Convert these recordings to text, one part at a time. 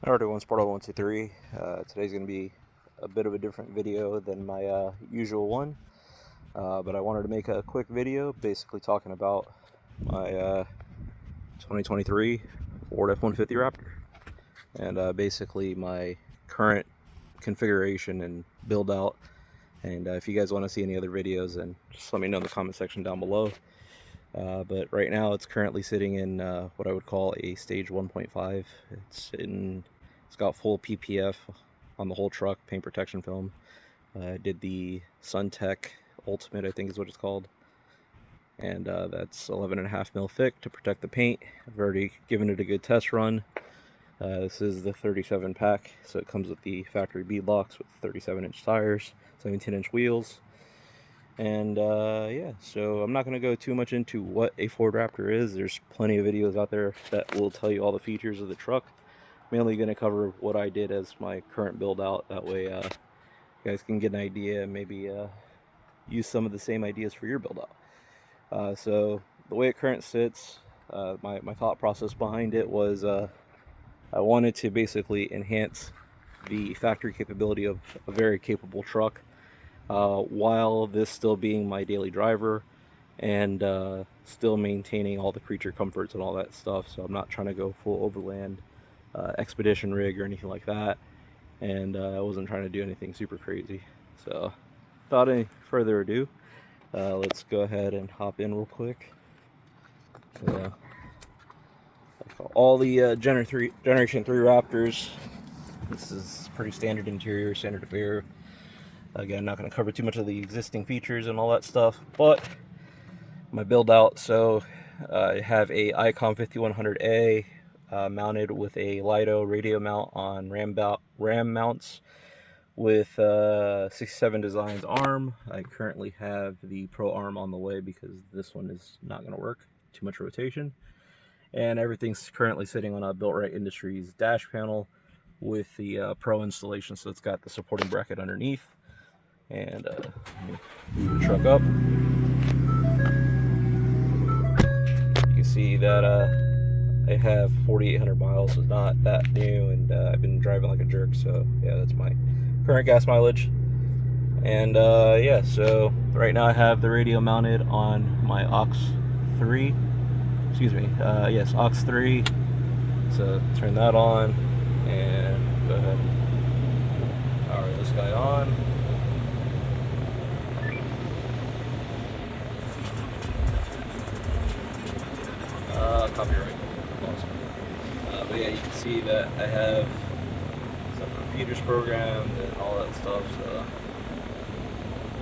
Alright, everyone, Sport0123. Today's going to be a bit of a different video than my usual one, but I wanted to make a quick video basically talking about my 2023 Ford F-150 Raptor and basically my current configuration and build out. And if you guys want to see any other videos, then just let me know in the comment section down below. But right now it's currently sitting in what I would call a stage 1.5. It's got full PPF on the whole truck, paint protection film. I did the SunTech Ultimate, I think is what it's called, and that's 11.5 mil thick to protect the paint. I've already given it a good test run. This is the 37 pack, so it comes with the factory bead locks with 37-inch tires, 17-inch wheels. And yeah, so I'm not going to go too much into what a Ford Raptor is. There's plenty of videos out there that will tell you all the features of the truck. Mainly going to cover what I did as my current build out. That way you guys can get an idea and maybe use some of the same ideas for your build out. So the way it currently sits, my thought process behind it was I wanted to basically enhance the factory capability of a very capable truck, while this still being my daily driver and still maintaining all the creature comforts and all that stuff. So I'm not trying to go full overland expedition rig or anything like that, and I wasn't trying to do anything super crazy. So without any further ado, let's go ahead and hop in real quick. So, all the Generation 3 Raptors, this is pretty standard interior, standard fare. Again, not going to cover too much of the existing features and all that stuff, but my build out. So I have a Icon 5100A mounted with a Lido radio mount on Ram mounts with 67 Designs arm. I currently have the Pro arm on the way because this one is not going to work, too much rotation. And everything's currently sitting on a Built Right Industries dash panel with the Pro installation, so it's got the supporting bracket underneath. And move the truck up. You can see that I have 4,800 miles, so it's not that new, and I've been driving like a jerk. So yeah, that's my current gas mileage. And yeah, so right now I have the radio mounted on my aux 3. Excuse me. Yes, aux 3. So turn that on and go ahead and power this guy on. Copyright. Awesome. But yeah, you can see that I have some repeaters programmed and all that stuff. So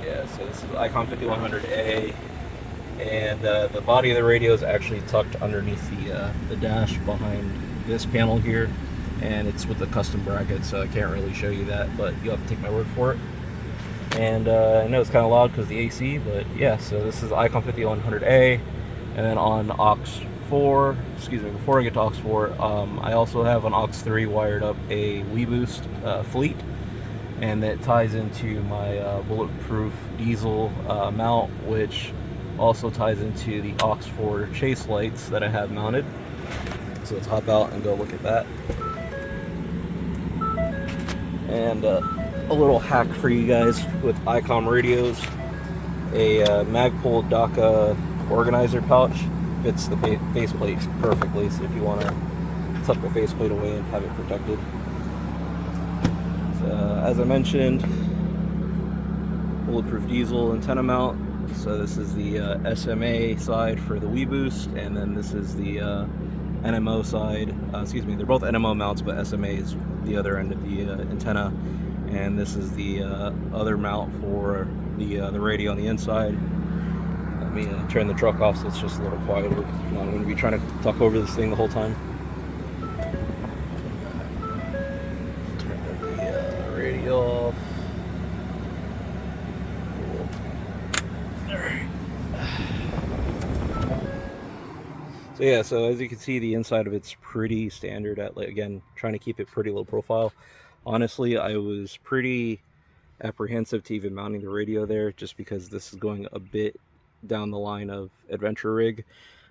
yeah, so this is Icon 5100A, and the body of the radio is actually tucked underneath the dash behind this panel here, and it's with a custom bracket, so I can't really show you that, but you'll have to take my word for it. And I know it's kind of loud because the AC, but yeah, so this is Icon 5100A, and then on aux 4, excuse me, before I get to aux 4, I also have on aux 3 wired up a Weboost fleet, and that ties into my bulletproof diesel mount, which also ties into the aux 4 chase lights that I have mounted. So let's hop out and go look at that. And a little hack for you guys with ICOM radios: a Magpul DACA organizer pouch fits the faceplate perfectly, so if you want to tuck the faceplate away and have it protected. So, as I mentioned, bulletproof diesel antenna mount. So this is the SMA side for the Weboost, and then this is the NMO side. Excuse me, they're both NMO mounts, but SMA is the other end of the antenna, and this is the other mount for the radio on the inside. Let me turn the truck off so it's just a little quieter, because I'm going to be trying to talk over this thing the whole time. Turn the radio off. So yeah, so as you can see, the inside of it's pretty standard. At, like, again, trying to keep it pretty low profile. Honestly, I was pretty apprehensive to even mounting the radio there, just because this is going a bit down the line of adventure rig.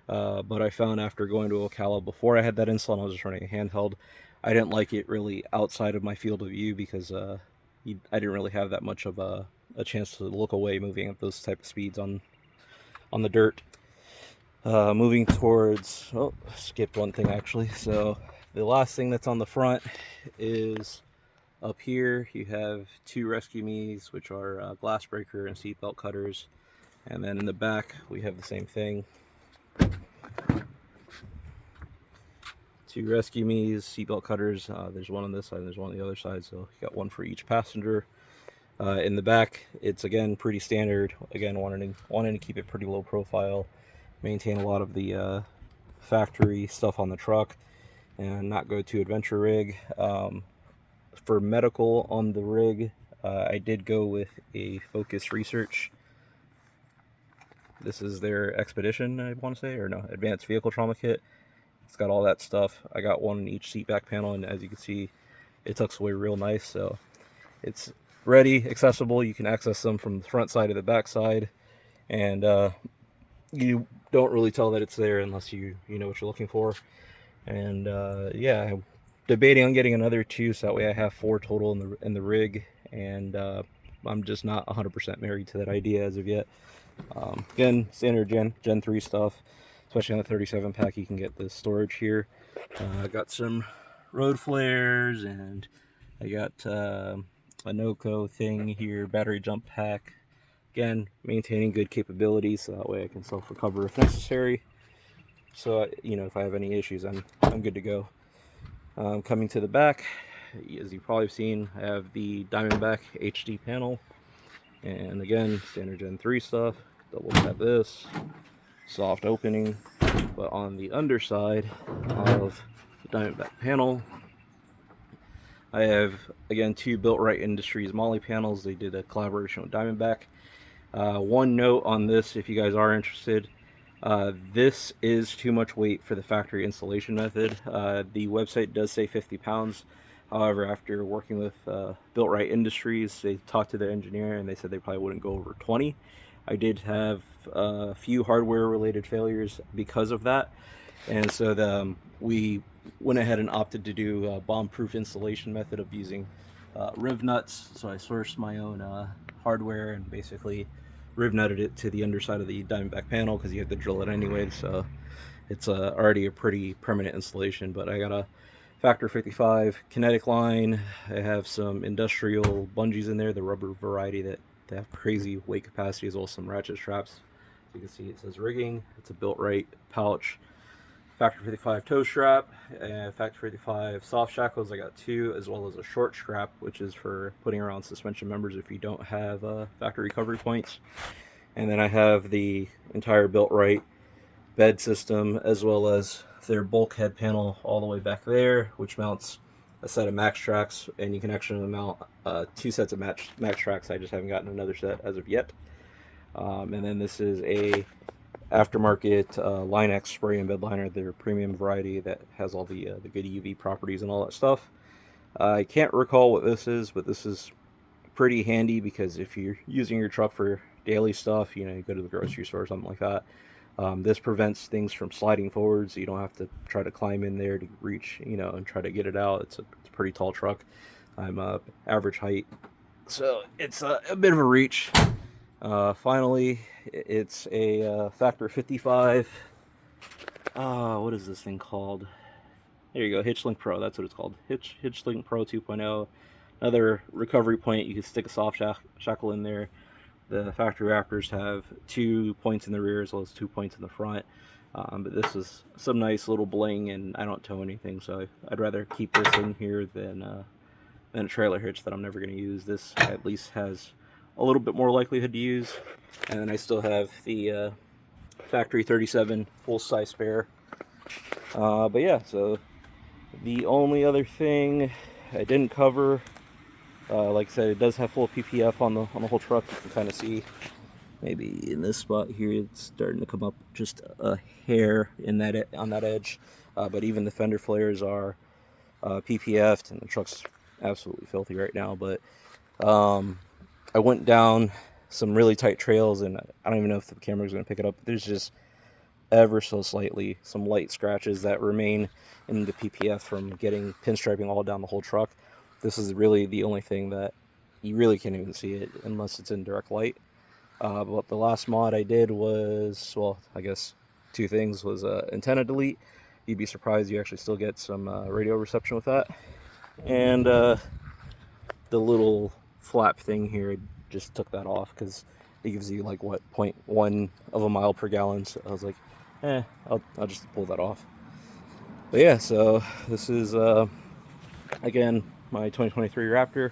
But I found after going to Ocala before I had that install and I was just running a handheld, I didn't like it really outside of my field of view because I didn't really have that much of a chance to look away moving at those type of speeds on the dirt. Moving towards, oh, skipped one thing actually. So the last thing that's on the front is up here. You have two Rescue Me's, which are glass breaker and seatbelt cutters. And then in the back, we have the same thing. Two Rescue Me's, seatbelt cutters. There's one on this side and there's one on the other side. So you got one for each passenger. In the back, it's again pretty standard. Again, wanting to keep it pretty low profile, maintain a lot of the factory stuff on the truck, and not go to adventure rig. For medical on the rig, I did go with a Focus Research. This is their Expedition, I want to say, or no, Advanced Vehicle Trauma Kit. It's got all that stuff. I got one in each seat back panel, and as you can see, it tucks away real nice. So it's ready, accessible. You can access them from the front side to the back side, and you don't really tell that it's there unless you know what you're looking for. And yeah, I'm debating on getting another 2, so that way I have 4 total in the rig. And I'm just not 100% married to that idea as of yet. Again, standard Gen 3 stuff, especially on the 37 pack. You can get this storage here. I got some road flares, and I got a NOCO thing here, battery jump pack. Again, maintaining good capability, so that way I can self-recover if necessary. So if I have any issues, I'm good to go. Coming to the back, as you've probably seen, I have the Diamondback HD panel, and again, standard Gen 3 stuff. Double tap this, soft opening. But on the underside of the Diamondback panel, I have again 2 Built Right Industries Molly panels. They did a collaboration with Diamondback. One note on this, if you guys are interested, this is too much weight for the factory installation method. The website does say 50 pounds. However, after working with Built Right Industries, they talked to their engineer and they said they probably wouldn't go over 20. I did have a few hardware related failures because of that. And so we went ahead and opted to do a bomb-proof installation method of using riv nuts. So I sourced my own hardware and basically riv nutted it to the underside of the Diamondback panel because you have to drill it anyway. So it's already a pretty permanent installation. But I got a Factor 55 kinetic line. I have some industrial bungees in there, the rubber variety that have crazy weight capacity, as well as some ratchet straps. So you can see it says rigging. It's a Built Right pouch. Factor 55 toe strap, and Factor 55 soft shackles. I got 2, as well as a short strap, which is for putting around suspension members if you don't have factory recovery points. And then I have the entire Built Right bed system, as well as their bulkhead panel all the way back there, which mounts a set of max tracks, and you can actually mount 2 sets of max tracks. I just haven't gotten another set as of yet. And then this is a aftermarket Line-X spray and bed liner, their premium variety that has all the good UV properties and all that stuff. I can't recall what this is, but this is pretty handy because if you're using your truck for daily stuff, you go to the grocery store or something like that, this prevents things from sliding forward, so you don't have to try to climb in there to reach, and try to get it out. It's a pretty tall truck. I'm average height, so it's a bit of a reach. Finally, it's a Factor 55. What is this thing called? There you go, HitchLink Pro. That's what it's called. HitchLink Pro 2.0. Another recovery point. You can stick a soft shackle in there. The factory Raptors have 2 points in the rear as well as 2 points in the front. But this is some nice little bling, and I don't tow anything, so I'd rather keep this in here than a trailer hitch that I'm never going to use. This at least has a little bit more likelihood to use. And then I still have the factory 37 full-size spare. But yeah, so the only other thing I didn't cover, like I said, it does have full PPF on the whole truck. You can kind of see maybe in this spot here it's starting to come up just a hair in on that edge. But even the fender flares are PPF'd, and the truck's absolutely filthy right now. But I went down some really tight trails, and I don't even know if the camera's going to pick it up. There's just ever so slightly some light scratches that remain in the PPF from getting pinstriping all down the whole truck. This is really the only thing that you really can't even see it unless it's in direct light. But the last mod I did was, well, I guess two things, was antenna delete. You'd be surprised you actually still get some radio reception with that. And the little flap thing here, I just took that off because it gives you like, what, 0.1 of a mile per gallon. So I was like, I'll just pull that off. But yeah, so this is, again, my 2023 Raptor.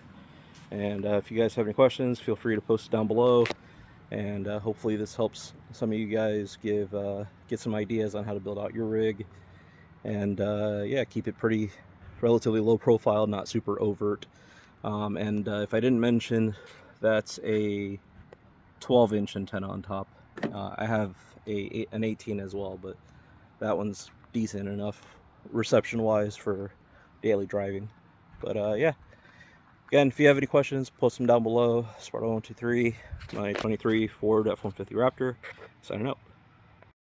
And if you guys have any questions, feel free to post it down below. And hopefully this helps some of you guys get some ideas on how to build out your rig. And yeah, keep it pretty relatively low profile, not super overt. And if I didn't mention, that's a 12-inch antenna on top. I have an 18 as well, but that one's decent enough reception wise for daily driving. But yeah, again, if you have any questions, post them down below. Sparta123, my 23 Ford F-150 Raptor, signing out.